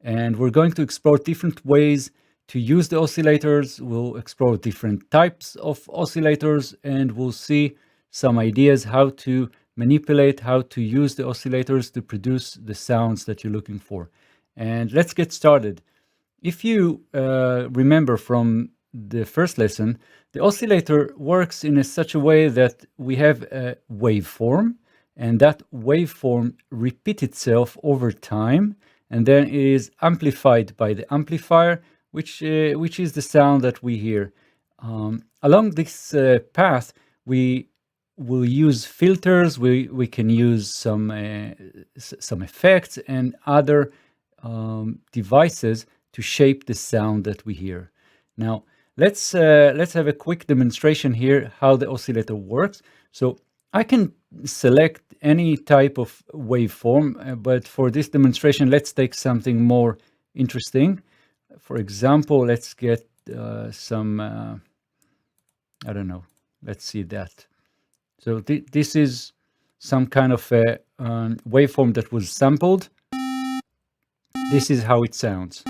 and we're going to explore different ways to use the oscillators. We'll explore different types of oscillators, and we'll see some ideas how to manipulate, how to use the oscillators to produce the sounds that you're looking for. And let's get started. If you remember from the first lesson, the oscillator works in such a way that we have a waveform, and that waveform repeats itself over time, and then it is amplified by the amplifier, which is the sound that we hear. Along this path, we will use filters. We can use some effects and other devices to shape the sound that we hear. Now, let's have a quick demonstration here how the oscillator works. So I can select any type of waveform, but for this demonstration, let's take something more interesting. For example, let's get some, I don't know, let's see that. So this is some kind of a waveform that was sampled. This is how it sounds.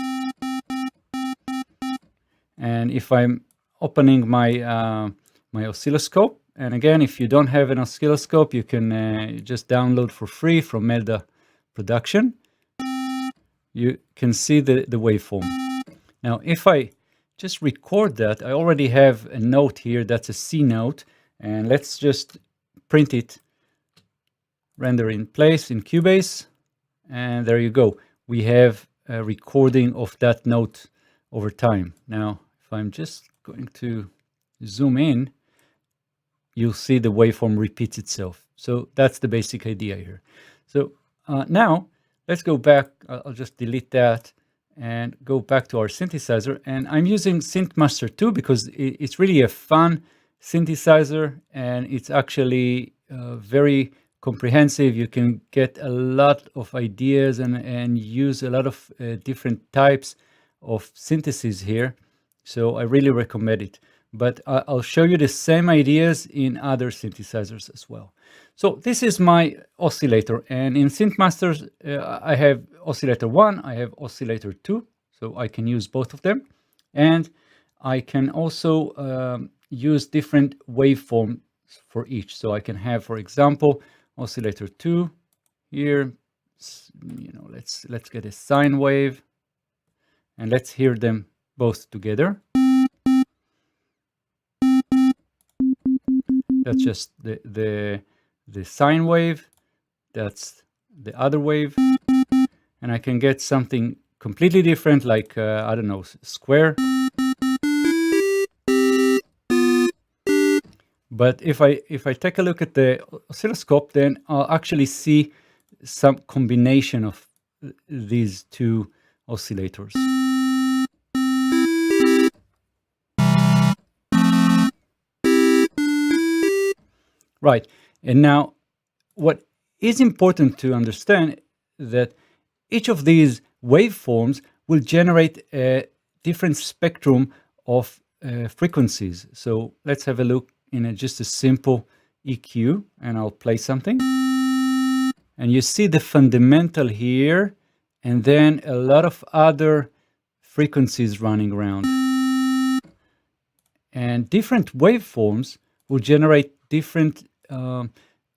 And if I'm opening my my oscilloscope, and again, if you don't have an oscilloscope, you can just download for free from Melda Production. You can see the waveform. Now, if I just record that, I already have a note here, that's a C note, and let's just print it, render in place in Cubase, and there you go. We have a recording of that note over time. Now, if I'm just going to zoom in, you'll see the waveform repeats itself. So that's the basic idea here. So now let's go back. I'll just delete that and go back to our synthesizer. And I'm using Synth 2 because it's really a fun synthesizer, and it's actually very comprehensive. You can get a lot of ideas and use a lot of different types of synthesis here. So I really recommend it. But I'll show you the same ideas in other synthesizers as well. So this is my oscillator, and in SynthMasters, I have oscillator 1, I have oscillator 2, so I can use both of them. And I can also use different waveforms for each. So I can have, for example, oscillator 2 here. You know, let's get a sine wave, and let's hear them both together. That's just the sine wave. That's the other wave. And I can get something completely different, like, I don't know, square. But if I take a look at the oscilloscope, then I'll actually see some combination of these two oscillators. Right, and now what is important to understand that each of these waveforms will generate a different spectrum of frequencies. So let's have a look in just a simple EQ, and I'll play something. And you see the fundamental here, and then a lot of other frequencies running around. And different waveforms will generate different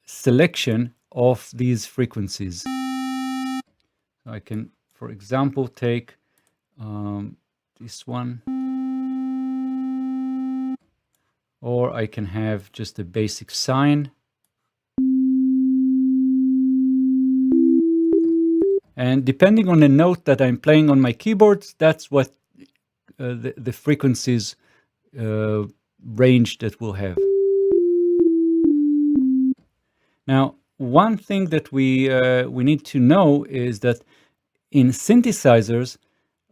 selection of these frequencies. So I can, for example, take this one, or I can have just a basic sine. And depending on the note that I'm playing on my keyboard, that's what the frequencies range that we'll have. Now, one thing that we need to know is that in synthesizers,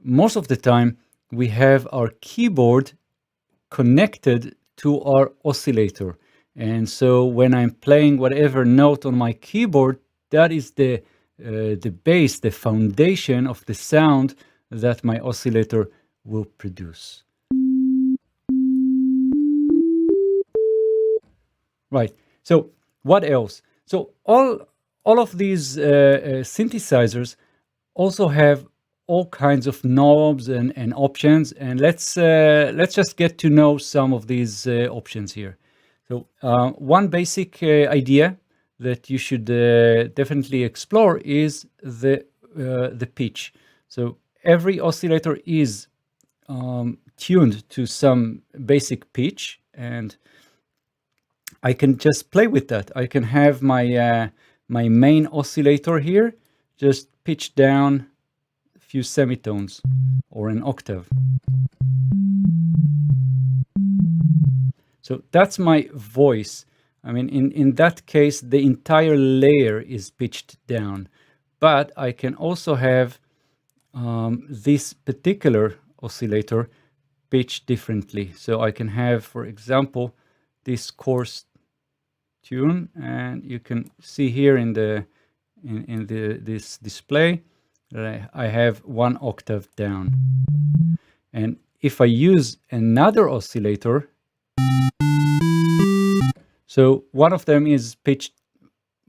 most of the time we have our keyboard connected to our oscillator. And so when I'm playing whatever note on my keyboard, that is the base, the foundation of the sound that my oscillator will produce. Right. So what else? So all of these synthesizers also have all kinds of knobs and options, and let's just get to know some of these options here. So one basic idea that you should definitely explore is the pitch. So every oscillator is tuned to some basic pitch, and I can just play with that. I can have my my main oscillator here just pitch down a few semitones or an octave. So that's my voice. I mean, in that case, the entire layer is pitched down. But I can also have this particular oscillator pitched differently. So I can have, for example, this coarse tune, and you can see here in this display that I have 1 octave down. And if I use another oscillator, so one of them is pitched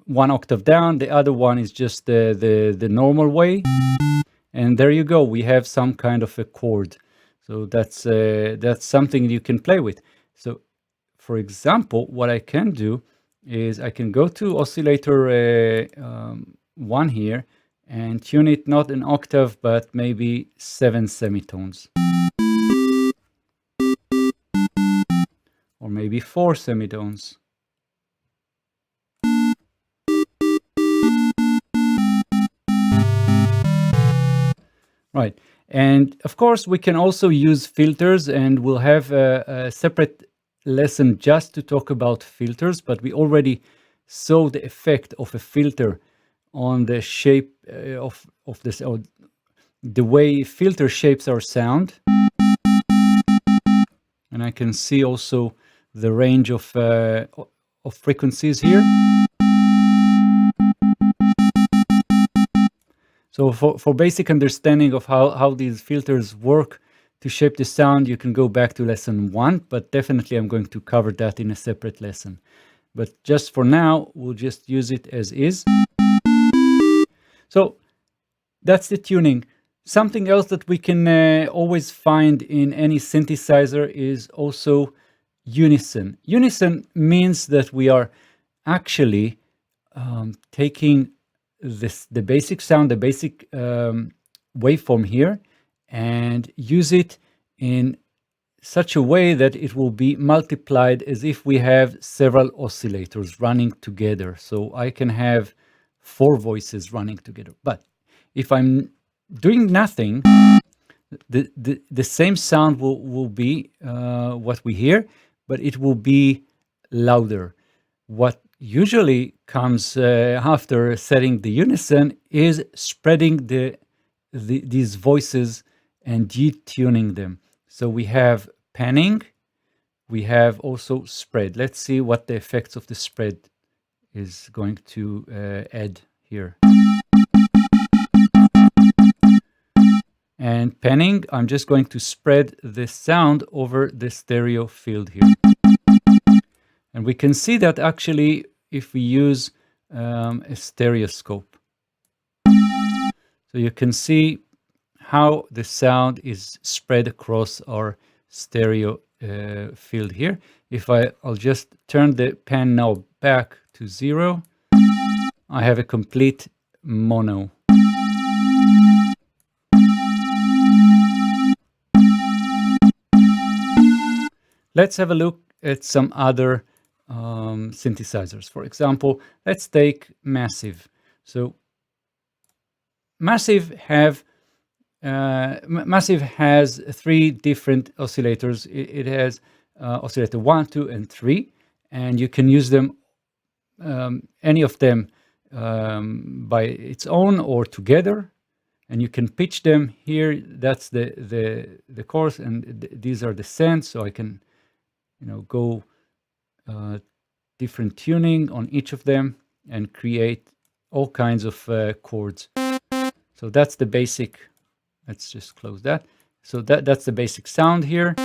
1 octave down, the other one is just the normal way, and there you go, we have some kind of a chord. So that's something you can play with. So for example, what I can do is I can go to oscillator 1 here and tune it not an octave, but maybe 7 semitones. Or maybe 4 semitones. Right. And of course, we can also use filters, and we'll have a separate lesson just to talk about filters, but we already saw the effect of a filter on the shape of this, or the way filter shapes our sound. And I can see also the range of frequencies here. So for basic understanding of how these filters work to shape the sound, you can go back to lesson 1, but definitely I'm going to cover that in a separate lesson. But just for now, we'll just use it as is. So that's the tuning. Something else that we can always find in any synthesizer is also unison. Unison means that we are actually taking the basic sound, the basic waveform here, and use it in such a way that it will be multiplied as if we have several oscillators running together. So I can have 4 voices running together. But if I'm doing nothing, the same sound will be what we hear, but it will be louder. What usually comes after setting the unison is spreading these voices and detuning them. So we have panning, we have also spread. Let's see what the effects of the spread is going to add here. And panning, I'm just going to spread the sound over the stereo field here. And we can see that actually if we use a stereoscope. So you can see how the sound is spread across our stereo field here. If I'll just turn the pan knob back to 0, I have a complete mono. Let's have a look at some other synthesizers. For example, let's take Massive. So Massive has 3 different oscillators. It has oscillator 1, 2, and 3, and you can use them, any of them, by its own or together, and you can pitch them here. That's the coarse, and these are the synths. So I can, go different tuning on each of them and create all kinds of chords. So that's the basic. Let's just close that. So that's the basic sound here.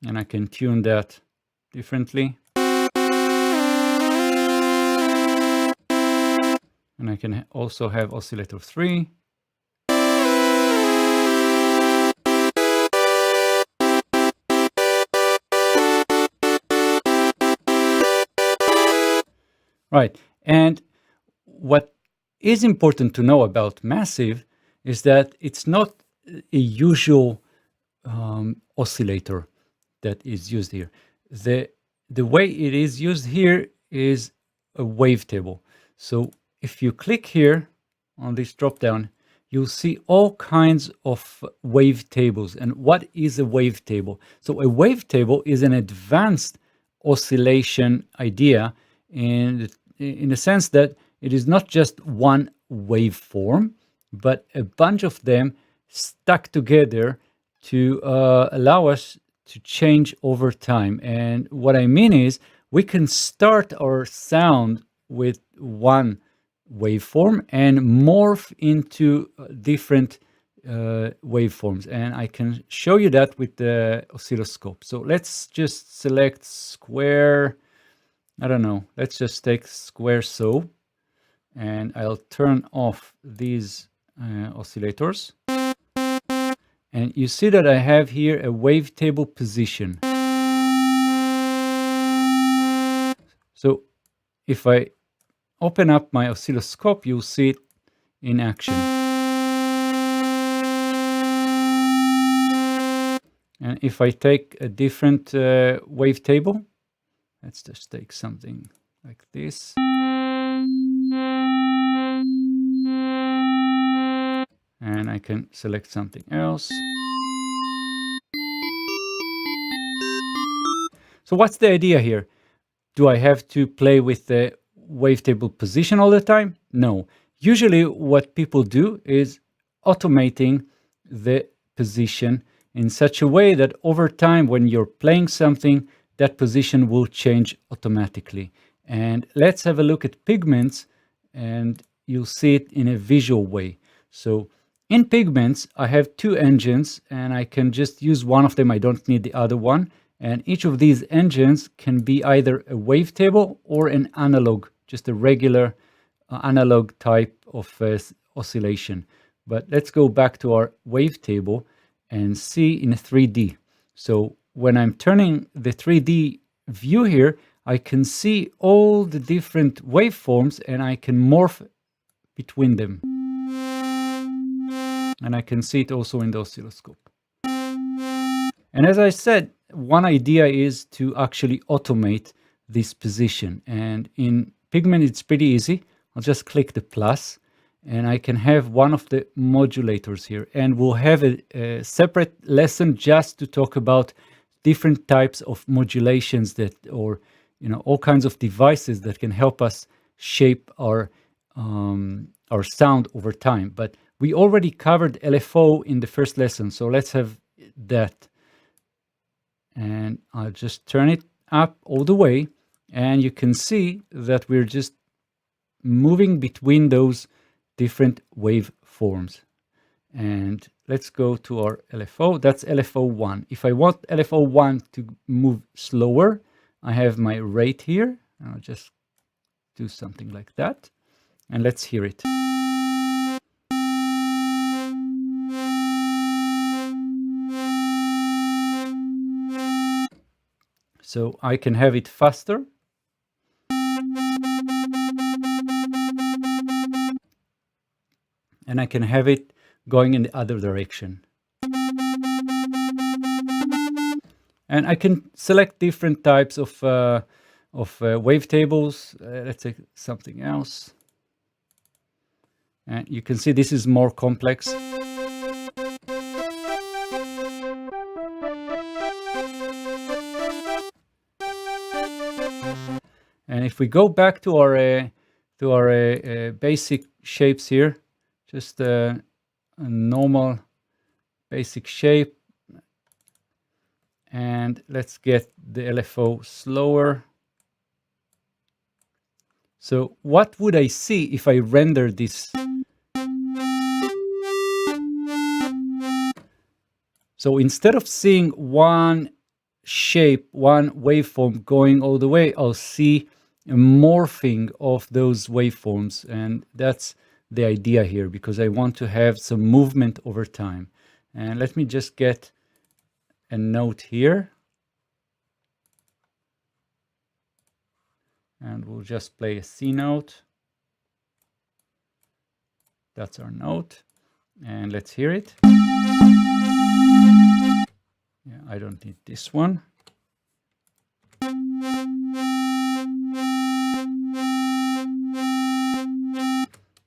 And I can tune that differently. And I can also have oscillator 3. Right. And what is important to know about massive is that it's not a usual oscillator that is used here. The way it is used here is a wavetable. So if you click here on this drop down, you'll see all kinds of wavetables. And what is a wavetable? So a wavetable is an advanced oscillation idea in the sense that it is not just one waveform, but a bunch of them stuck together to allow us to change over time. And what I mean is we can start our sound with one waveform and morph into different waveforms. And I can show you that with the oscilloscope. So let's just select square. I don't know. Let's just take square so. And I'll turn off these oscillators. And you see that I have here a wavetable position. So if I open up my oscilloscope, you'll see it in action. And if I take a different wavetable, let's just take something like this. And I can select something else. So what's the idea here? Do I have to play with the wavetable position all the time? No. Usually what people do is automating the position in such a way that over time when you're playing something, that position will change automatically. And let's have a look at pigments and you'll see it in a visual way. So in pigments, I have two engines and I can just use one of them. I don't need the other one. And each of these engines can be either a wavetable or an analog, just a regular analog type of oscillation. But let's go back to our wavetable and see in 3D. So when I'm turning the 3D view here, I can see all the different waveforms and I can morph between them. And I can see it also in the oscilloscope. And as I said, one idea is to actually automate this position. And in Pigment, it's pretty easy. I'll just click the plus and I can have one of the modulators here. And we'll have a separate lesson just to talk about different types of modulations that, or, you know, all kinds of devices that can help us shape our sound over time. But we already covered LFO in the first lesson, so let's have that. And I'll just turn it up all the way, and you can see that we're just moving between those different waveforms. And let's go to our LFO. That's LFO1. If I want LFO1 to move slower, I have my rate here. I'll just do something like that. And let's hear it. So I can have it faster. And I can have it going in the other direction. And I can select different types of wavetables. Let's take something else. And you can see this is more complex. And if we go back to our basic shapes here, just a normal basic shape, and let's get the LFO slower. So what would I see if I render this? So instead of seeing one shape, one waveform going all the way, I'll see morphing of those waveforms, and that's the idea here, because I want to have some movement over time. And let me just get a note here, and we'll just play a C note. That's our note, and let's hear it. Yeah, I don't need this one.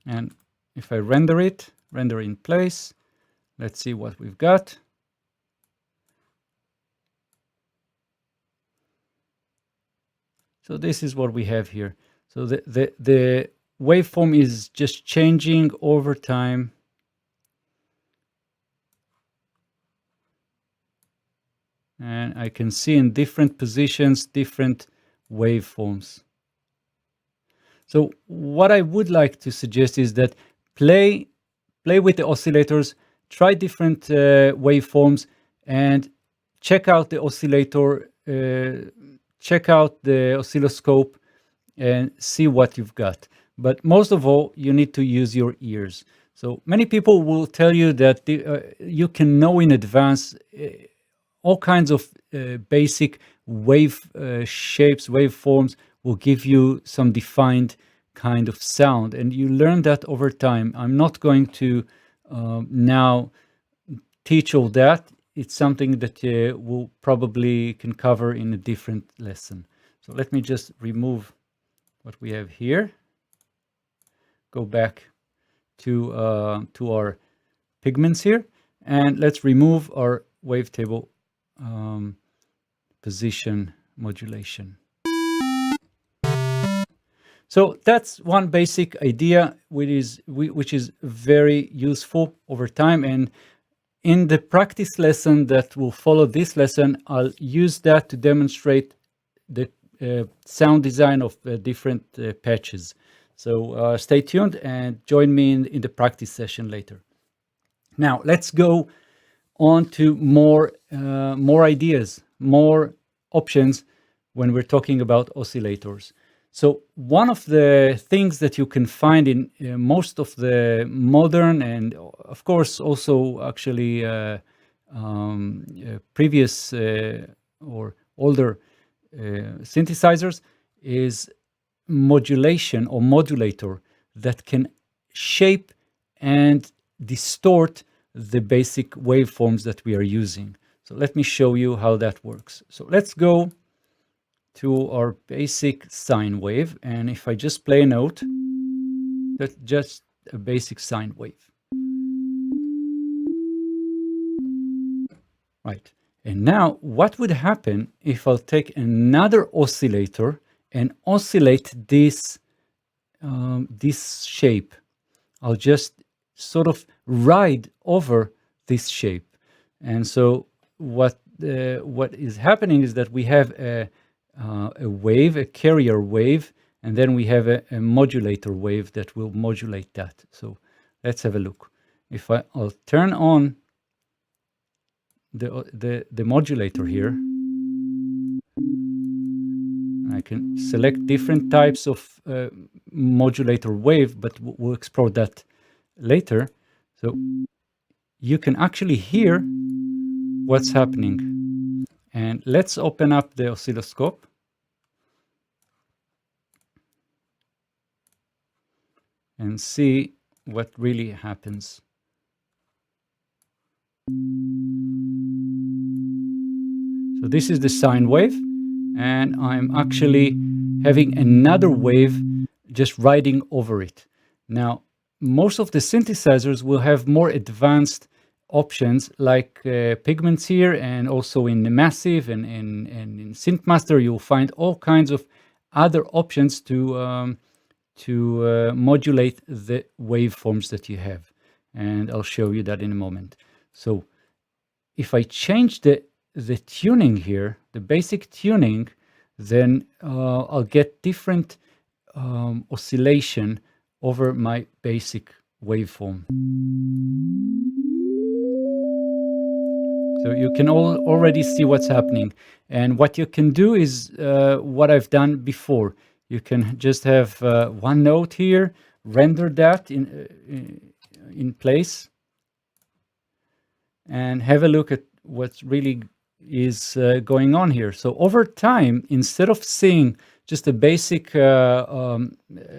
And if I render in place, let's see what we've got. So this is what we have here. So the waveform is just changing over time. And I can see in different positions, different waveforms. So what I would like to suggest is that play with the oscillators, try different waveforms, and check out the oscillator, check out the oscilloscope, and see what you've got. But most of all, you need to use your ears. So many people will tell you that you can know in advance all kinds of basic wave shapes, waveforms will give you some defined kind of sound, and you learn that over time. I'm not going to now teach all that. It's something that we'll probably can cover in a different lesson. So let me just remove what we have here. Go back to our pigments here, and let's remove our wavetable position modulation. So that's one basic idea which is very useful over time. And in the practice lesson that will follow this lesson, I'll use that to demonstrate the sound design of different patches. So stay tuned and join me in the practice session later. Now let's go on to more ideas, more options when we're talking about oscillators. So one of the things that you can find in most of the modern and of course also actually previous or older synthesizers is modulation or modulator that can shape and distort the basic waveforms that we are using. So let me show you how that works. So let's go to our basic sine wave, and if I just play a note, that's just a basic sine wave. Right, and now what would happen if I'll take another oscillator and oscillate this this shape? I'll just sort of ride over this shape, and so what is happening is that we have a wave, a carrier wave, and then we have a modulator wave that will modulate that. So let's have a look. If I'll turn on the modulator here, I can select different types of modulator wave, but we'll explore that later. So you can actually hear what's happening. And let's open up the oscilloscope. And see what really happens. So this is the sine wave, and I'm actually having another wave just riding over it. Now, most of the synthesizers will have more advanced options like pigments here, and also in the Massive and in Synth Master, you'll find all kinds of other options to modulate the waveforms that you have. And I'll show you that in a moment. So if I change the tuning here, the basic tuning, then I'll get different oscillation over my basic waveform. So you can already see what's happening. And what you can do is what I've done before. You can just have one note here, render that in place, and have a look at what really is going on here. So over time, instead of seeing just a basic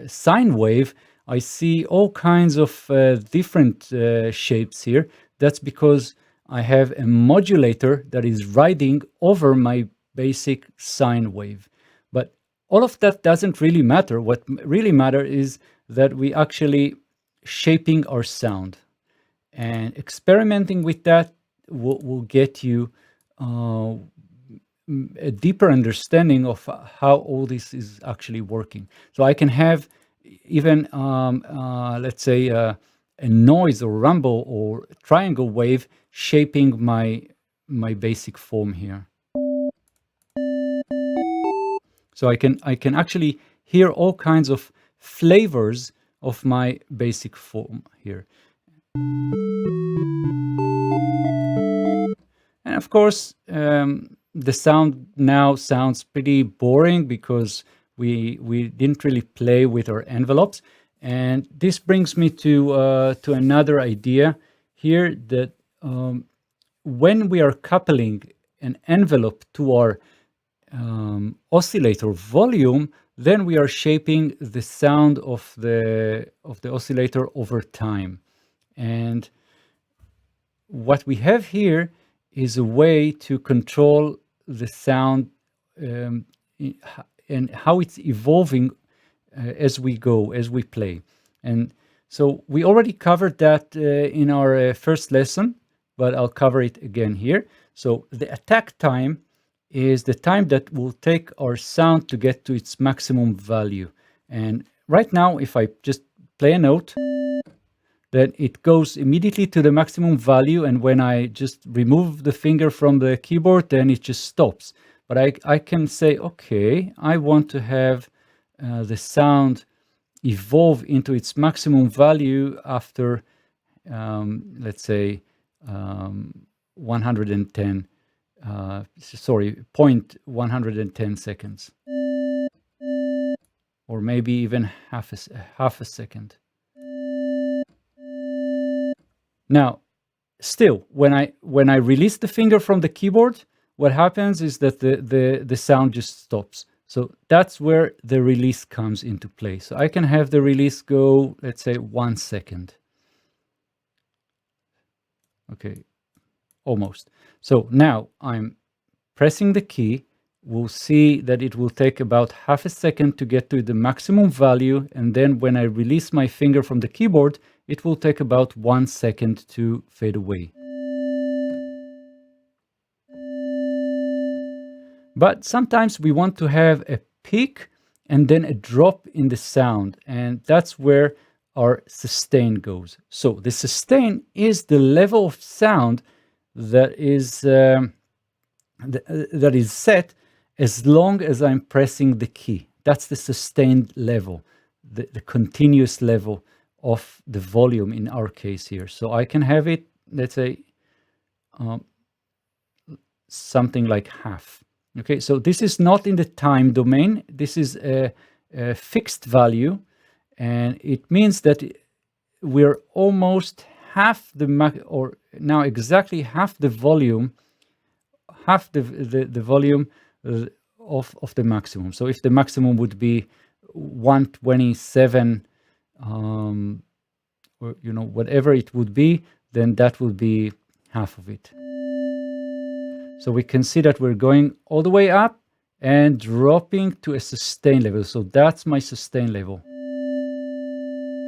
sine wave, I see all kinds of different shapes here. That's because I have a modulator that is riding over my basic sine wave. But all of that doesn't really matter. What really matters is that we actually shaping our sound. And experimenting with that will get you a deeper understanding of how all this is actually working. So I can have even, let's say, a noise or rumble or triangle wave shaping my basic form here. So I can actually hear all kinds of flavors of my basic form here. And of course, the sound now sounds pretty boring because we didn't really play with our envelopes. And this brings me to another idea here, that when we are coupling an envelope to our oscillator volume, then we are shaping the sound of the oscillator over time. And what we have here is a way to control the sound and how it's evolving as we go, as we play. And so we already covered that in our first lesson, but I'll cover it again here. So the attack time is the time that will take our sound to get to its maximum value. And right now, if I just play a note, then it goes immediately to the maximum value. And when I just remove the finger from the keyboard, then it just stops. But I can say, okay, I want to have the sound evolve into its maximum value after, let's say, 110, sorry, 0.110 seconds. Or maybe even half a second. Now, still, when I release the finger from the keyboard, what happens is that the sound just stops. So that's where the release comes into play. So I can have the release go, let's say, 1 second. Okay, almost. So now I'm pressing the key. We'll see that it will take about half a second to get to the maximum value. And then when I release my finger from the keyboard, it will take about 1 second to fade away. But sometimes we want to have a peak and then a drop in the sound. And that's where our sustain goes. So the sustain is the level of sound that is set as long as I'm pressing the key. That's the sustained level, the continuous level of the volume in our case here. So I can have it, let's say, something like half. Okay, so this is not in the time domain. This is a fixed value, and it means that we're almost half or now exactly half the volume, the volume of the maximum. So if the maximum would be 127, or whatever it would be, then that would be half of it. So we can see that we're going all the way up and dropping to a sustain level. So that's my sustain level.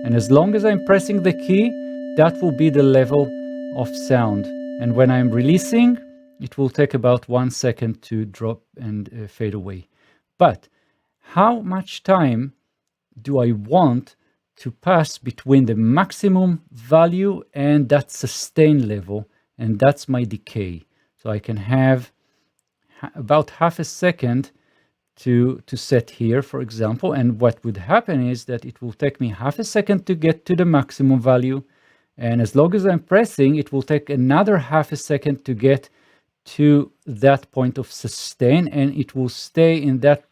And as long as I'm pressing the key, that will be the level of sound. And when I'm releasing, it will take about 1 second to drop and fade away. But how much time do I want to pass between the maximum value and that sustain level? And that's my decay. So I can have about half a second to set here, for example. And what would happen is that it will take me half a second to get to the maximum value. And as long as I'm pressing, it will take another half a second to get to that point of sustain. And it will stay in that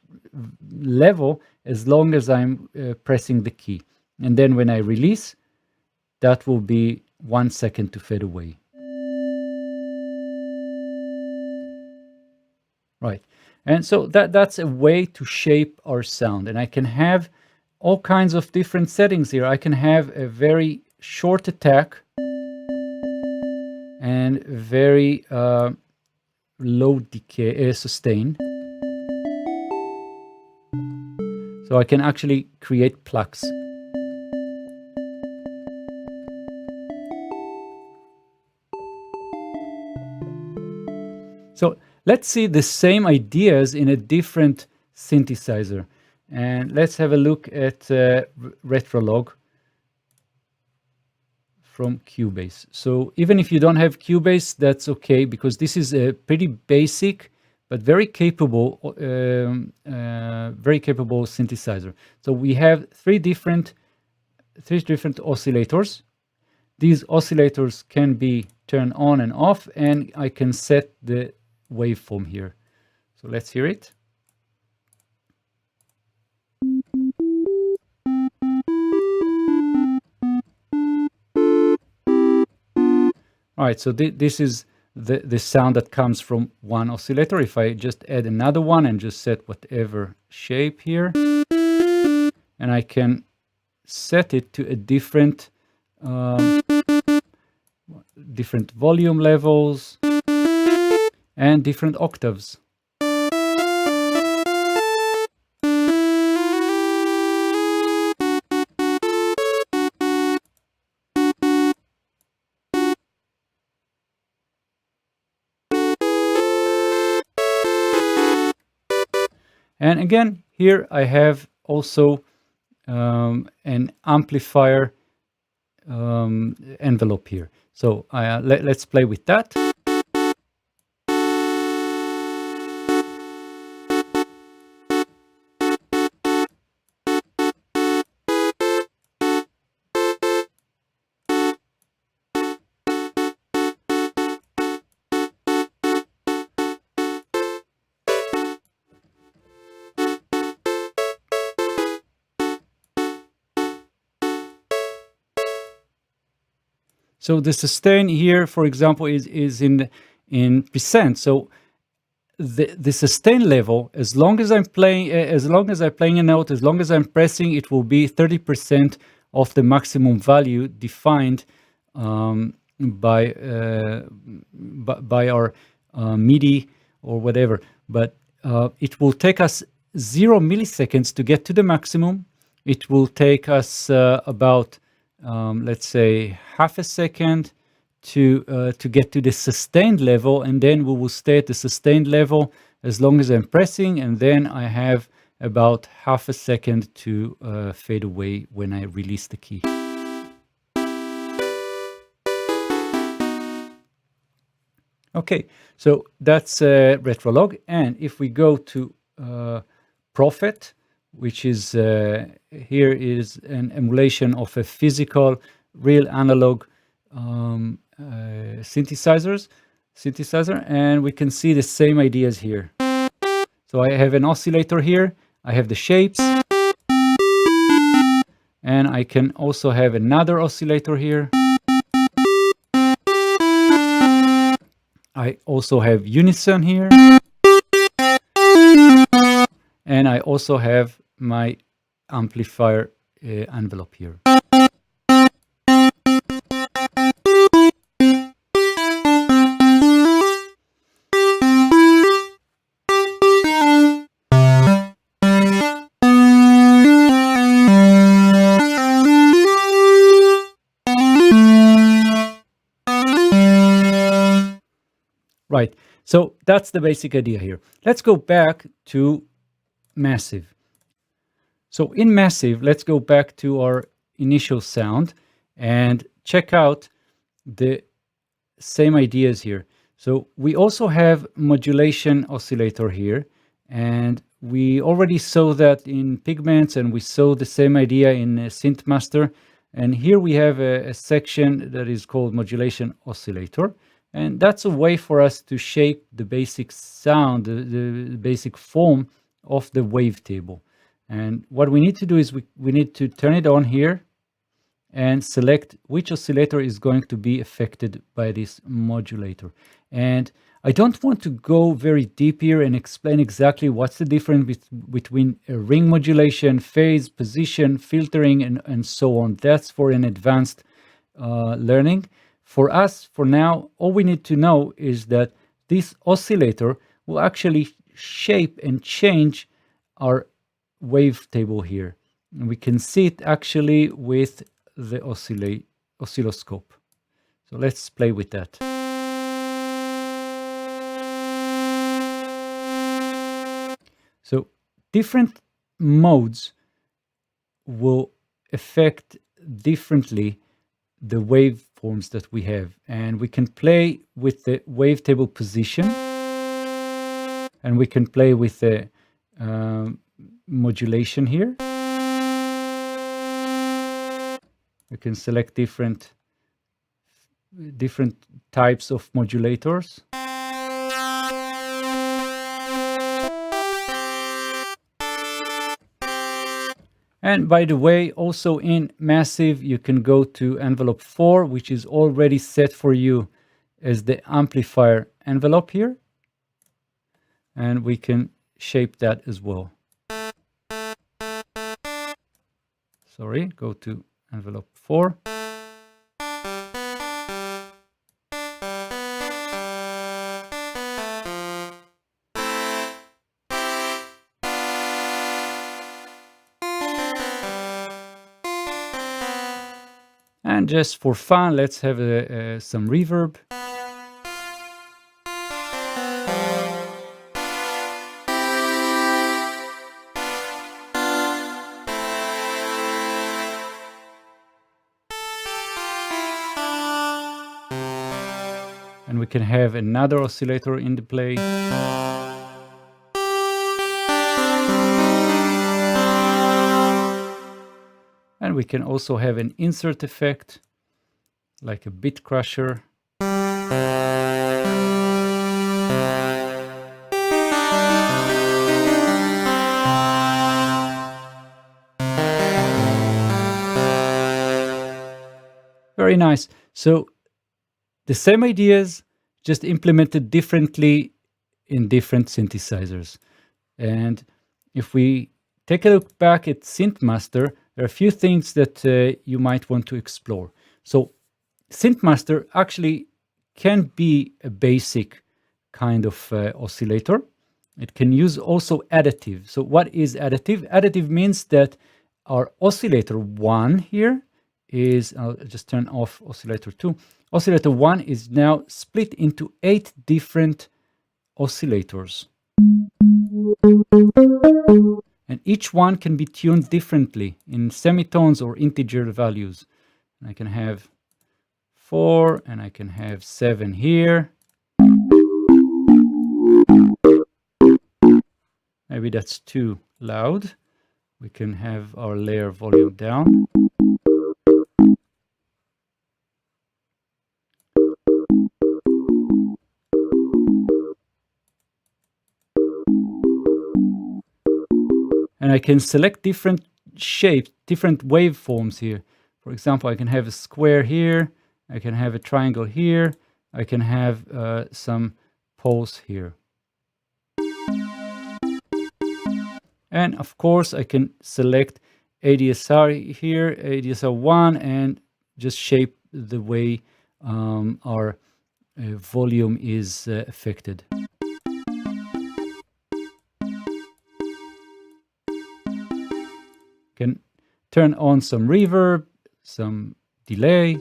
level as long as I'm pressing the key. And then when I release, that will be 1 second to fade away. Right. And so that's a way to shape our sound. And I can have all kinds of different settings here. I can have a very short attack and very low decay sustain. So I can actually create plucks. So let's see the same ideas in a different synthesizer. And let's have a look at Retrolog from Cubase. So even if you don't have Cubase, that's okay, because this is a pretty basic but very capable synthesizer. So we have three different oscillators. These oscillators can be turned on and off, and I can set the waveform here. So let's hear it. All right, so this is the sound that comes from one oscillator. If I just add another one and just set whatever shape here, and I can set it to a different volume levels and different octaves. And again, here I have also an amplifier envelope here. So let's play with that. So the sustain here, for example, is in percent. So the sustain level, as long as I'm playing a note, as long as I'm pressing, it will be 30% of the maximum value defined by our MIDI or whatever. But it will take us 0 milliseconds to get to the maximum. It will take us about let's say half a second to get to the sustained level, and then we will stay at the sustained level as long as I'm pressing, and then I have about half a second to fade away when I release the key. Okay, so that's Retrolog. And if we go to Prophet, which is here is an emulation of a physical, real analog synthesizer, and we can see the same ideas here. So I have an oscillator here, I have the shapes, and I can also have another oscillator here. I also have unison here, and I also have my amplifier envelope here. Right, so that's the basic idea here. Let's go back to Massive. So in Massive, let's go back to our initial sound and check out the same ideas here. So we also have modulation oscillator here, and we already saw that in Pigments, and we saw the same idea in Synth Master. And here we have a section that is called modulation oscillator. And that's a way for us to shape the basic sound, the basic form of the wavetable. And what we need to do is we need to turn it on here and select which oscillator is going to be affected by this modulator. And I don't want to go very deep here and explain exactly what's the difference between a ring modulation, phase, position, filtering, and so on. That's for an advanced learning. For us, for now, all we need to know is that this oscillator will actually shape and change our wavetable here. And we can see it actually with the oscilloscope. So let's play with that. So different modes will affect differently the waveforms that we have, and we can play with the wavetable position, and we can play with the modulation here. We can select different types of modulators. And by the way, also in Massive, you can go to envelope 4, which is already set for you as the amplifier envelope here. And we can shape that as well. Sorry, go to envelope 4. And just for fun, let's have some reverb. And we can have another oscillator in the play. And we can also have an insert effect, like a bit crusher. Very nice. So the same ideas, just implemented differently in different synthesizers. And if we take a look back at SynthMaster, there are a few things that you might want to explore. So SynthMaster actually can be a basic kind of oscillator. It can use also additive. So what is additive? Additive means that our oscillator 1 here is, I'll just turn off oscillator 2. Oscillator 1 is now split into 8 different oscillators. And each one can be tuned differently in semitones or integer values. And I can have 4 and I can have 7 here. Maybe that's too loud. We can have our layer volume down. And I can select different shapes, different waveforms here. For example, I can have a square here. I can have a triangle here. I can have some poles here. And of course, I can select ADSR here, ADSR 1, and just shape the way our volume is affected. Can turn on some reverb, some delay.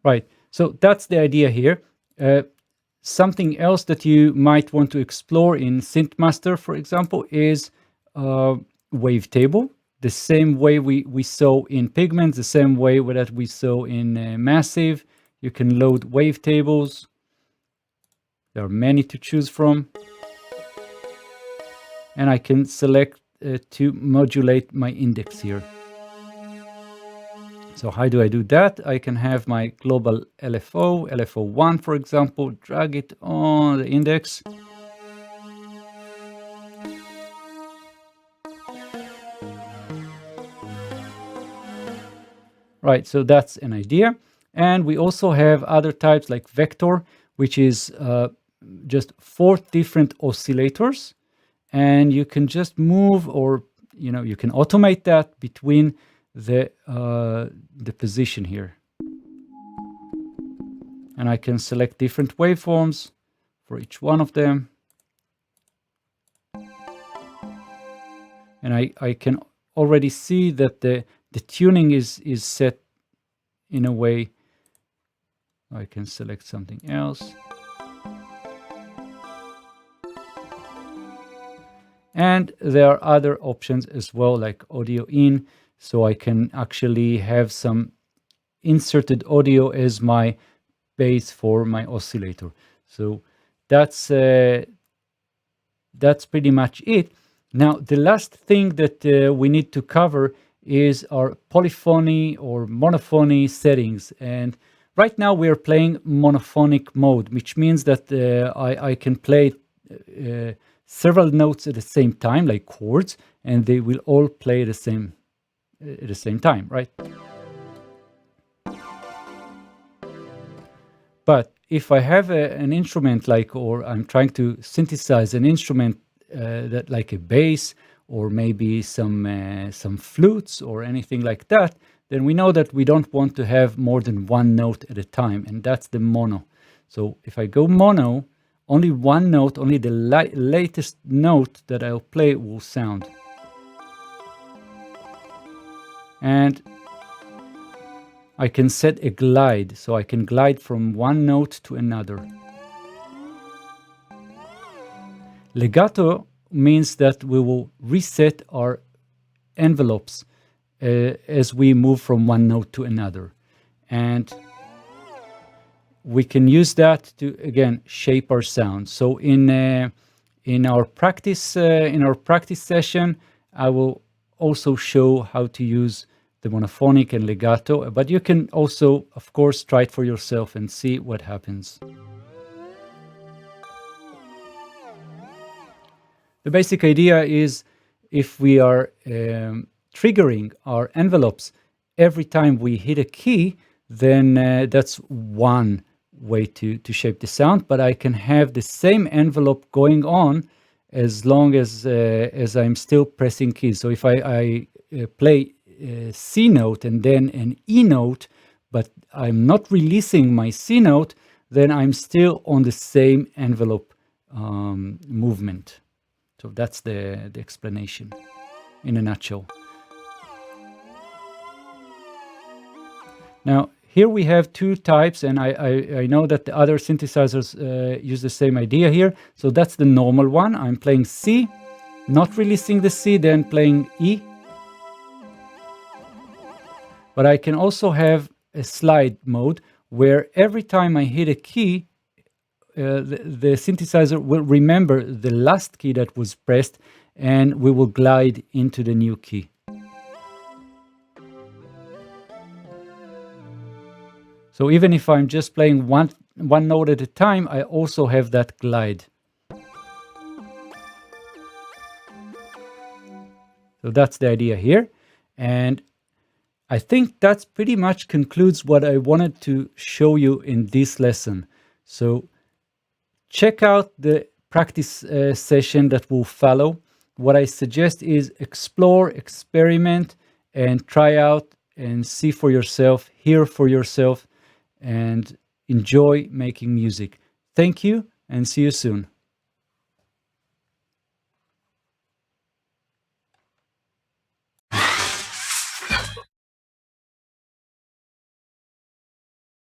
Right, so that's the idea here. Something else that you might want to explore in SynthMaster, for example, is Wavetable. The same way we saw in Pigments, the same way that we saw in Massive. You can load wavetables. There are many to choose from. And I can select to modulate my index here. So how do I do that? I can have my global LFO, LFO1 for example, drag it on the index. Right, so that's an idea. And we also have other types like vector, which is just 4 different oscillators. And you can just move, or you can automate that between the position here. And I can select different waveforms for each one of them. And I can already see that the tuning is set in a way. I can select something else. And there are other options as well, like audio in. So I can actually have some inserted audio as my base for my oscillator. So that's pretty much it. Now, the last thing that we need to cover is our polyphony or monophony settings. And right now we are playing monophonic mode, which means that I can play several notes at the same time, like chords, and they will all play at the same time, right? But if I have an instrument or I'm trying to synthesize an instrument that like a bass, or maybe some flutes or anything like that, then we know that we don't want to have more than one note at a time, and that's the mono. So if I go mono, only one note, only the latest note that I'll play will sound. And I can set a glide, so I can glide from one note to another. Legato means that we will reset our envelopes as we move from one note to another. And we can use that to, again, shape our sound. So in our practice session, I will also show how to use the monophonic and legato, but you can also, of course, try it for yourself and see what happens. The basic idea is if we are triggering our envelopes every time we hit a key, then that's one way to shape the sound, but I can have the same envelope going on as long as I'm still pressing keys. So if I play a C note and then an E note, but I'm not releasing my C note, then I'm still on the same envelope movement. So that's the explanation in a nutshell. Now, here we have 2 types, and I know that the other synthesizers use the same idea here. So that's the normal one. I'm playing C, not releasing the C, then playing E. But I can also have a slide mode where every time I hit a key, the synthesizer will remember the last key that was pressed, and we will glide into the new key. So even if I'm just playing one note at a time, I also have that glide. So that's the idea here. And I think that pretty much concludes what I wanted to show you in this lesson. So check out the practice session that will follow. What I suggest is explore, experiment, and try out and see for yourself, hear for yourself, and enjoy making music. Thank you, and see you soon.